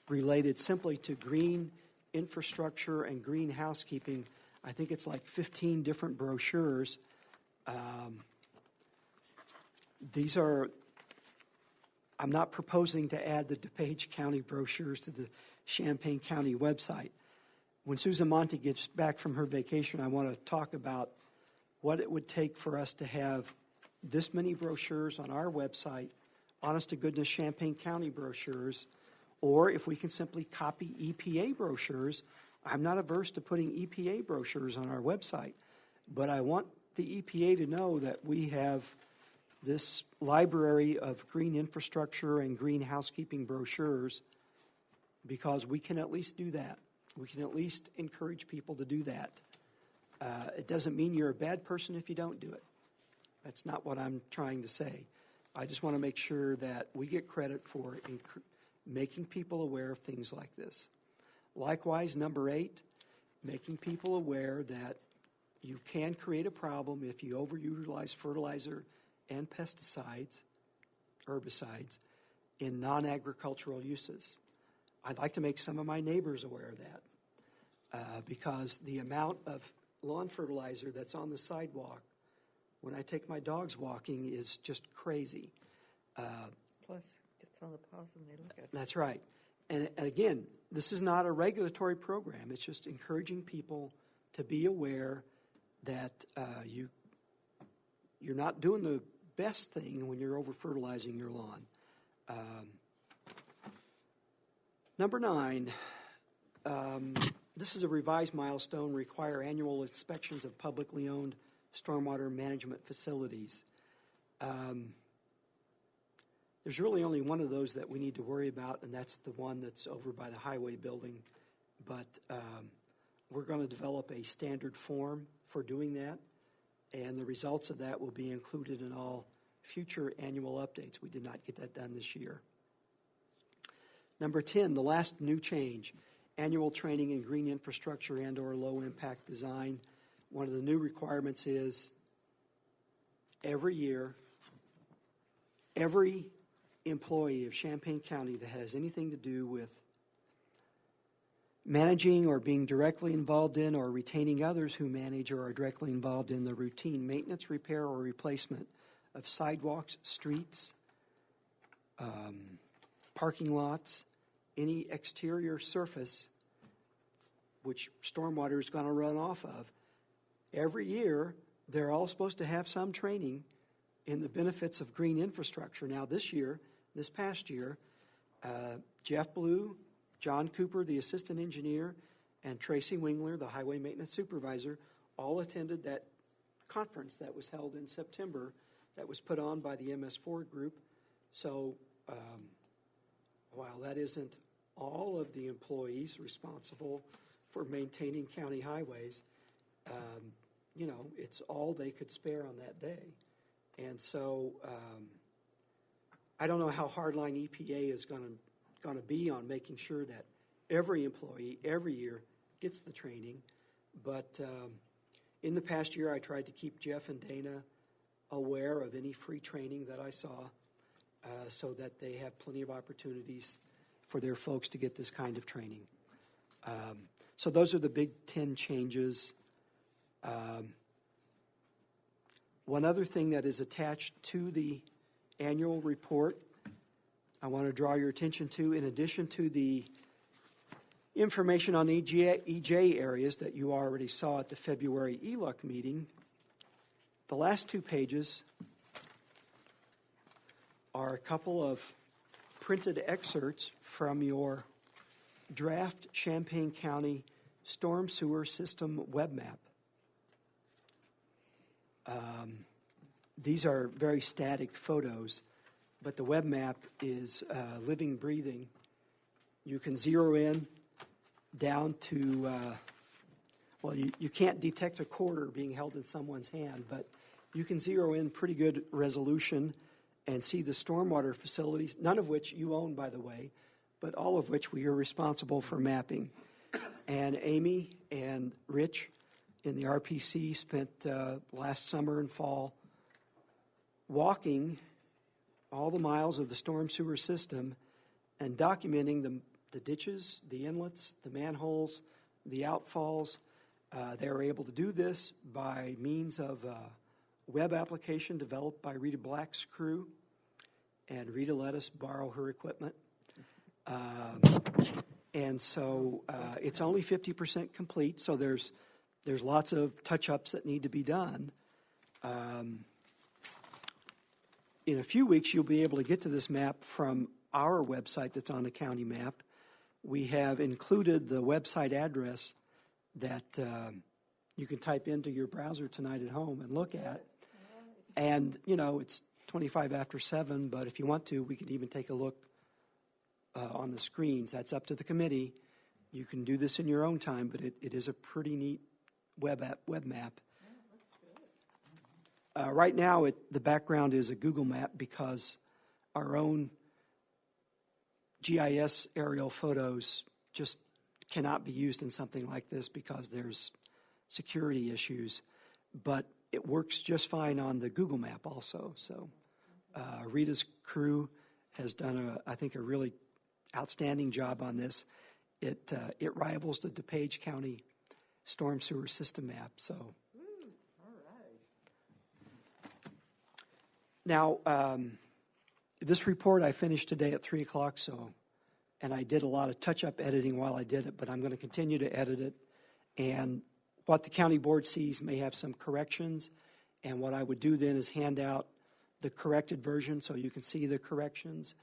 related simply to green infrastructure and green housekeeping. I think it's like 15 different brochures. I'm not proposing to add the DuPage County brochures to the Champaign County website. When Susan Monty gets back from her vacation, I want to talk about what it would take for us to have this many brochures on our website, honest to goodness Champaign County brochures, or if we can simply copy EPA brochures. I'm not averse to putting EPA brochures on our website, but I want the EPA to know that we have this library of green infrastructure and green housekeeping brochures, because we can at least do that. We can at least encourage people to do that. It doesn't mean you're a bad person if you don't do it. That's not what I'm trying to say. I just want to make sure that we get credit for making people aware of things like this. Likewise, number 8, making people aware that you can create a problem if you overutilize fertilizer and pesticides, herbicides, in non-agricultural uses. I'd like to make some of my neighbors aware of that, because the amount of lawn fertilizer that's on the sidewalk when I take my dogs walking is just crazy.
Plus, it's on the paws and they look at it.
That's right. And again, this is not a regulatory program. It's just encouraging people to be aware that you're not doing the best thing when you're over-fertilizing your lawn. Number 9, this is a revised milestone, require annual inspections of publicly owned stormwater management facilities. There's really only one of those that we need to worry about, and that's the one that's over by the highway building. But we're going to develop a standard form for doing that, and the results of that will be included in all future annual updates. We did not get that done this year. Number 10, the last new change, annual training in green infrastructure and or low impact design. One of the new requirements is every year, every employee of Champaign County that has anything to do with managing or being directly involved in or retaining others who manage or are directly involved in the routine maintenance, repair, or replacement of sidewalks, streets, parking lots, any exterior surface which stormwater is going to run off of. Every year, they're all supposed to have some training in the benefits of green infrastructure. Now, this past year, Jeff Blue, John Cooper, the assistant engineer, and Tracy Wingler, the highway maintenance supervisor, all attended that conference that was held in September that was put on by the MS4 group. So while that isn't all of the employees responsible for maintaining county highways, it's all they could spare on that day. And so I don't know how hardline EPA is going to be on making sure that every employee every year gets the training. But in the past year, I tried to keep Jeff and Dana aware of any free training that I saw so that they have plenty of opportunities for their folks to get this kind of training. So those are the big 10 changes. One other thing that is attached to the annual report I want to draw your attention to, in addition to the information on EJ areas that you already saw at the February ELUC meeting, the last 2 pages are a couple of printed excerpts from your draft Champaign County Storm Sewer System web map. These are very static photos, but the web map is living, breathing. You can zero in down to, you can't detect a quarter being held in someone's hand, but you can zero in pretty good resolution and see the stormwater facilities, none of which you own, by the way, but all of which we are responsible for mapping. And Amy and Rich in the RPC spent last summer and fall walking all the miles of the storm sewer system and documenting the ditches, the inlets, the manholes, the outfalls. They were able to do this by means of a web application developed by Rita Black's crew, and Rita let us borrow her equipment. And so it's only 50% complete, so there's lots of touch-ups that need to be done. In a few weeks, you'll be able to get to this map from our website that's on the county map. We have included the website address that you can type into your browser tonight at home and look at. And, it's 25 after 7, but if you want to, we could even take a look on the screens. That's up to the committee. You can do this in your own time, but it is a pretty neat web map. Right now, the background is a Google map because our own GIS aerial photos just cannot be used in something like this because there's security issues. But it works just fine on the Google map also. So Rita's crew has done, I think, a really outstanding job on this. It rivals the DuPage County storm sewer system map. So. Now, this report I finished today at 3 o'clock, and I did a lot of touch-up editing while I did it, but I'm going to continue to edit it. And what the county board sees may have some corrections, and what I would do then is hand out the corrected version so you can see the corrections.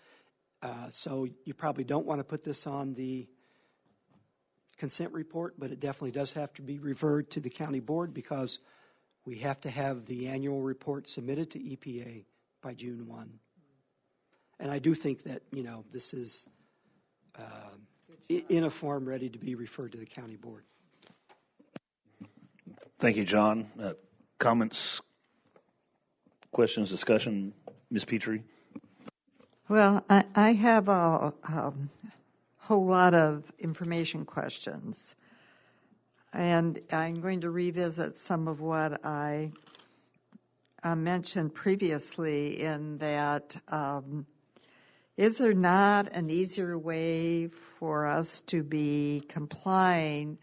So you probably don't want to put this on the consent report, but it definitely does have to be referred to the county board because we have to have the annual report submitted to EPA by June 1. And I do think that, this is in a form ready to be referred to the county board.
Thank you, John. Comments, questions, discussion? Ms. Petrie?
Well, I have a whole lot of information questions. And I'm going to revisit some of what I mentioned previously in that is there not an easier way for us to be complying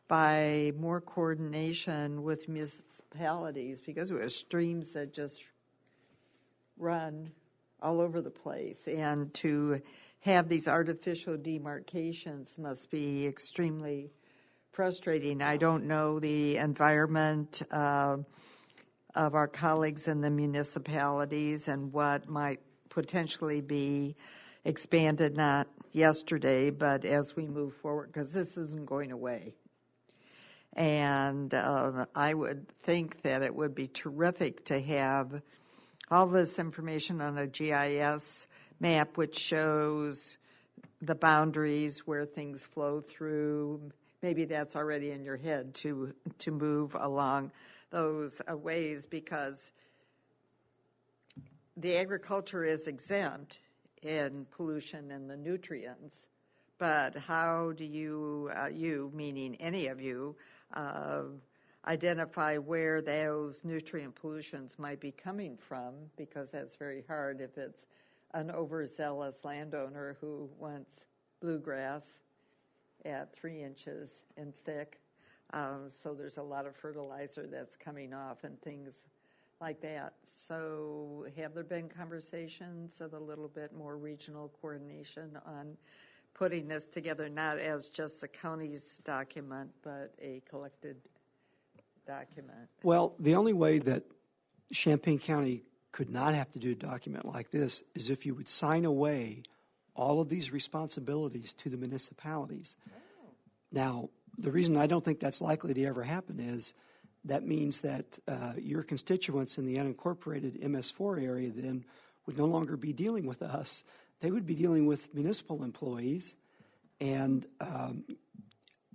by more coordination with municipalities because we have streams that just run all over the place, and to have these artificial demarcations must be extremely frustrating. I don't know the environment of our colleagues in the municipalities and what might potentially be expanded, not yesterday, but as we move forward, because this isn't going away. And I would think that it would be terrific to have all this information on a GIS map, which shows the boundaries where things flow through. Maybe that's already in your head to move along those ways, because the agriculture is exempt in pollution and the nutrients. But how do you, you meaning any of you, identify where those nutrient pollutions might be coming from? Because that's very hard if it's an overzealous landowner who wants bluegrass at 3 inches in thick. So there's a lot of fertilizer that's coming off and things like that. So have there been conversations of a little bit more regional coordination on putting this together, not as just the county's document, but a collected document?
Well, the only way that Champaign County could not have to do a document like this is if you would sign away all of these responsibilities to the municipalities.
Oh.
Now, the reason I don't think that's likely to ever happen is that means that your constituents in the unincorporated MS4 area then would no longer be dealing with us. They would be dealing with municipal employees, and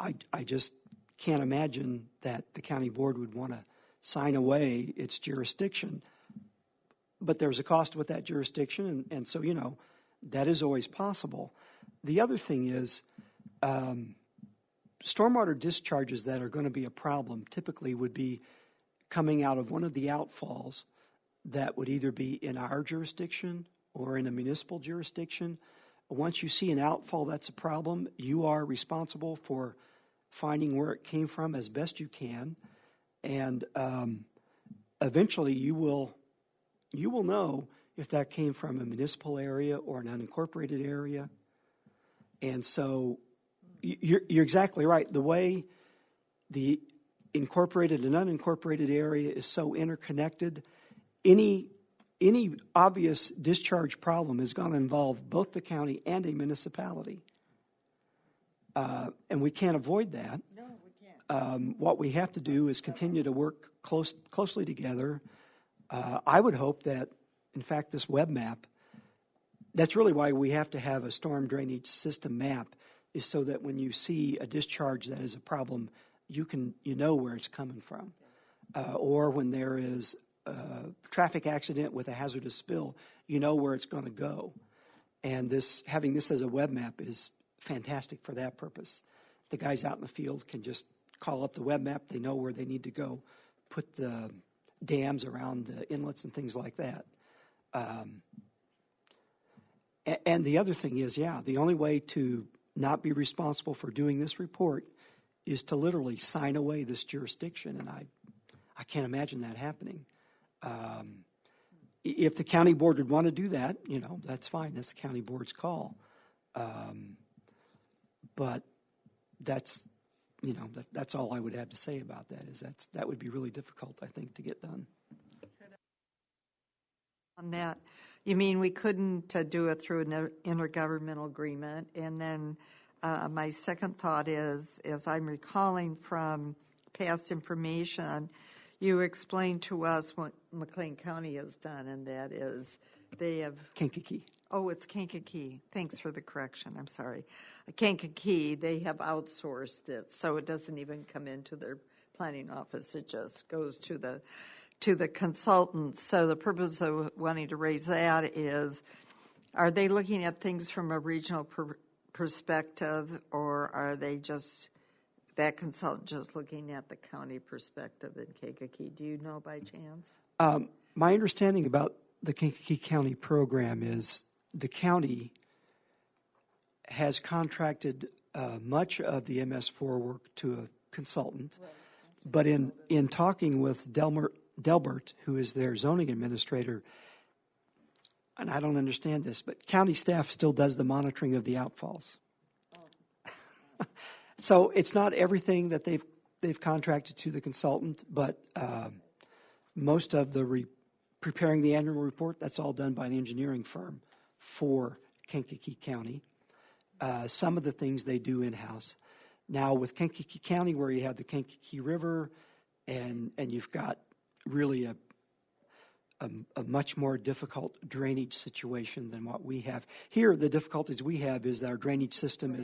I just can't imagine that the county board would want to sign away its jurisdiction. But there's a cost with that jurisdiction, and so, that is always possible. The other thing is stormwater discharges that are going to be a problem typically would be coming out of one of the outfalls that would either be in our jurisdiction or in a municipal jurisdiction. Once you see an outfall that's a problem, you are responsible for finding where it came from as best you can, and eventually you will know if that came from a municipal area or an unincorporated area. And so you're exactly right. The way the incorporated and unincorporated area is so interconnected, any obvious discharge problem is going to involve both the county and a municipality. And we can't avoid that.
No, we can't.
What we have to do is continue to work closely together. I would hope that, in fact, this web map, that's really why we have to have a storm drainage system map, is so that when you see a discharge that is a problem, you know where it's coming from. Or when there is a traffic accident with a hazardous spill, you know where it's going to go. And having this as a web map is fantastic for that purpose. The guys out in the field can just call up the web map. They know where they need to go, put the dams around the inlets and things like that. And the other thing is, the only way to not be responsible for doing this report is to literally sign away this jurisdiction, and I can't imagine that happening. If the county board would want to do that, that's fine. That's the county board's call. But that's all I would have to say about that. That would be really difficult, I think, to get done.
On that, you mean we couldn't do it through an intergovernmental agreement? And then my second thought is, as I'm recalling from past information, you explained to us what McLean County has done, and that is they have...
Kankakee.
Oh, it's Kankakee. Thanks for the correction. I'm sorry. Kankakee, they have outsourced it, so it doesn't even come into their planning office. It just goes to the consultants. So the purpose of wanting to raise that is, are they looking at things from a regional perspective, or are they just, that consultant just looking at the county perspective in Kankakee? Do you know by chance?
My understanding about the Kankakee County program is the county has contracted much of the MS4 work to a consultant, right. But in talking with Delbert, who is their zoning administrator, and I don't understand this, but county staff still does the monitoring of the outfalls. Oh. So it's not everything that they've contracted to the consultant, but most of the preparing the annual report, that's all done by an engineering firm for Kankakee County. Some of the things they do in-house. Now with Kankakee County, where you have the Kankakee River, and you've got really a much more difficult drainage situation than what we have. Here, the difficulties we have is that our drainage system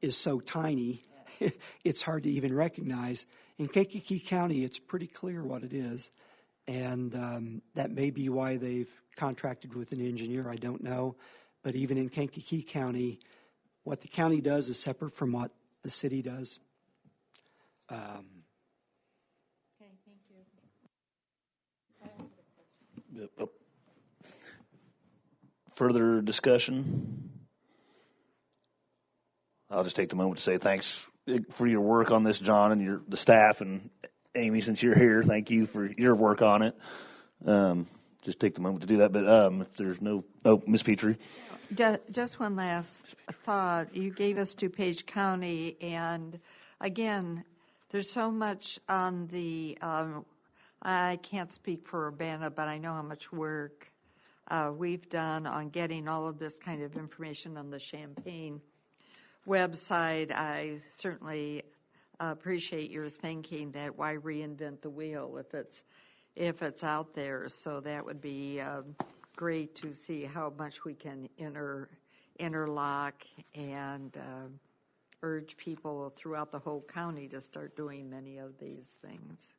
is so tiny, it's hard to even recognize. In Kankakee County, it's pretty clear what it is, and that may be why they've contracted with an engineer, I don't know. But even in Kankakee County, what the county does is separate from what the city does.
Okay, thank you.
Yep. Further discussion? I'll just take the moment to say thanks for your work on this, John, and the staff, and Amy, since you're here, thank you for your work on it. Just take the moment to do that. But if there's Ms. Petrie.
Just one last thought. You gave us DuPage County, and again, there's so much on the, I can't speak for Urbana, but I know how much work we've done on getting all of this kind of information on the Champaign website. I certainly appreciate your thinking that why reinvent the wheel if it's out there. So that would be great to see how much we can interlock and urge people throughout the whole county to start doing many of these things.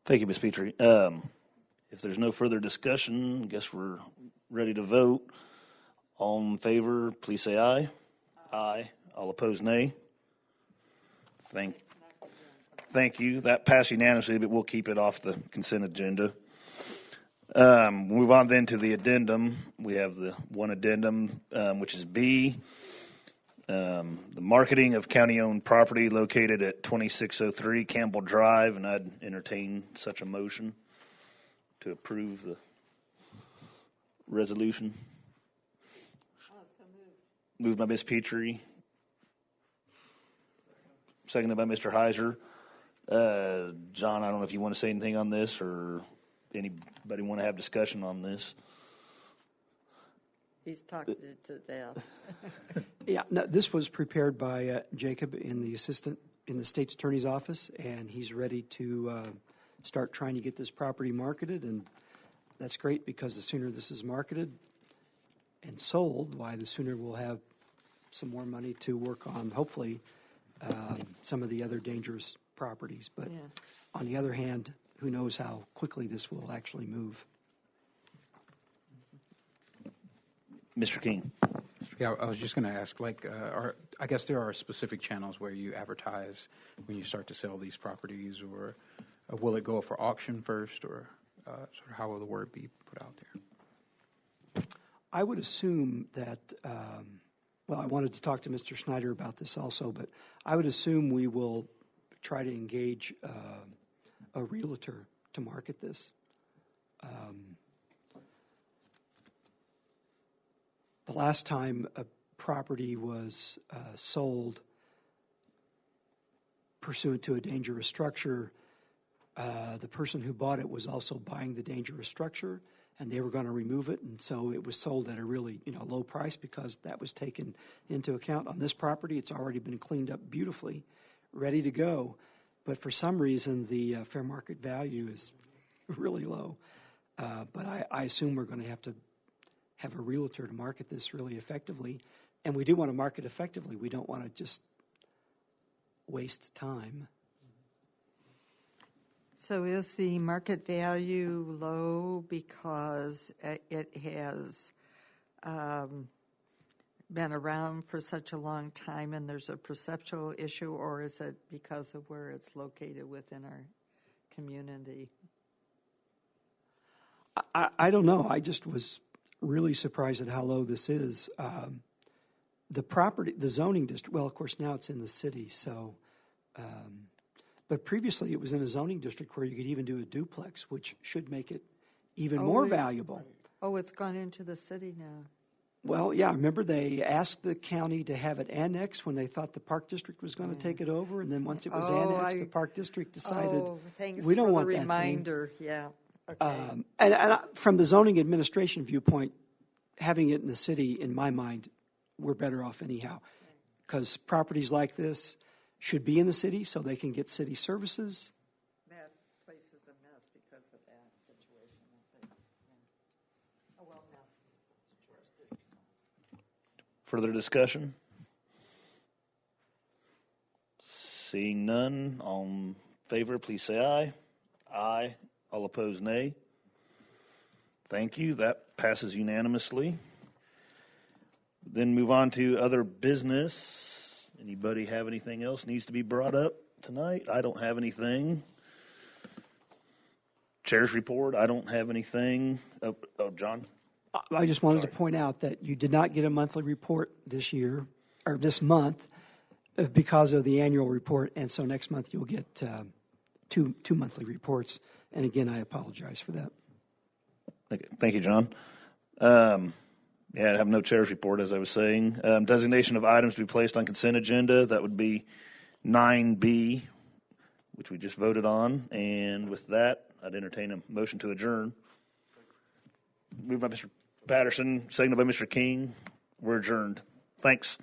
Thank you, Ms. Petrie. If there's no further discussion, I guess we're ready to vote. All in favor, please say aye. Aye. All opposed, nay. Thank you. That passed unanimously, but we'll keep it off the consent agenda. Move on then to the addendum. We have the one addendum, which is B, the marketing of county-owned property located at 2603 Campbell Drive, and I'd entertain such a motion to approve the resolution. Moved by Ms. Petrie. Seconded by Mr. Heiser. John, I don't know if you want to say anything on this, or anybody want to have discussion on this?
He's talked it to death.
Yeah, no, this was prepared by Jacob in the state's attorney's office, and he's ready to start trying to get this property marketed, and that's great because the sooner this is marketed and sold, why the sooner we'll have some more money to work on, hopefully, some of the other dangerous properties. But
Yeah.
on the other hand, who knows how quickly this will actually move.
Mr. King.
Yeah, I was just going to ask, I guess there are specific channels where you advertise when you start to sell these properties, or will it go for auction first, or sort of how will the word be put out there?
I would assume that, I wanted to talk to Mr. Snyder about this also, but I would assume we will try to engage a realtor to market this. The last time a property was sold pursuant to a dangerous structure, the person who bought it was also buying the dangerous structure, and they were going to remove it, and so it was sold at a really low price because that was taken into account. On this property, it's already been cleaned up beautifully, ready to go, but for some reason the fair market value is really low. But I assume we're going to have a realtor to market this really effectively, and we do want to market effectively. We don't want to just waste time.
So is the market value low because it has been around for such a long time and there's a perceptual issue, or is it because of where it's located within our community?
I don't know. I just was really surprised at how low this is. The zoning district, well, of course, now it's in the city, so... But previously, it was in a zoning district where you could even do a duplex, which should make it even more valuable.
Oh, it's gone into the city now.
Well, yeah, remember they asked the county to have it annexed when they thought the Park District was going to take it over, and then once it was annexed, the Park District decided
thanks
we don't
for
want
the
that
reminder. Yeah. Okay.
From the zoning administration viewpoint, having it in the city, in my mind, we're better off anyhow, because properties like this should be in the city so they can get city services.
That place is a mess because of that situation. Oh, well, mess is jurisdiction.
Further discussion? Seeing none, all in favor, please say aye. Aye. All opposed, nay. Thank you. That passes unanimously. Then move on to other business. Anybody have anything else needs to be brought up tonight? I don't have anything. Chair's report, I don't have anything. Oh, John?
I just wanted to point out that you did not get a monthly report this year, or this month, because of the annual report, and so next month you'll get two monthly reports. And again, I apologize for that.
Okay. Thank you, John. I have no chair's report, as I was saying. Designation of items to be placed on consent agenda, that would be 9B, which we just voted on. And with that, I'd entertain a motion to adjourn. Moved by Mr. Patterson, seconded by Mr. King. We're adjourned. Thanks.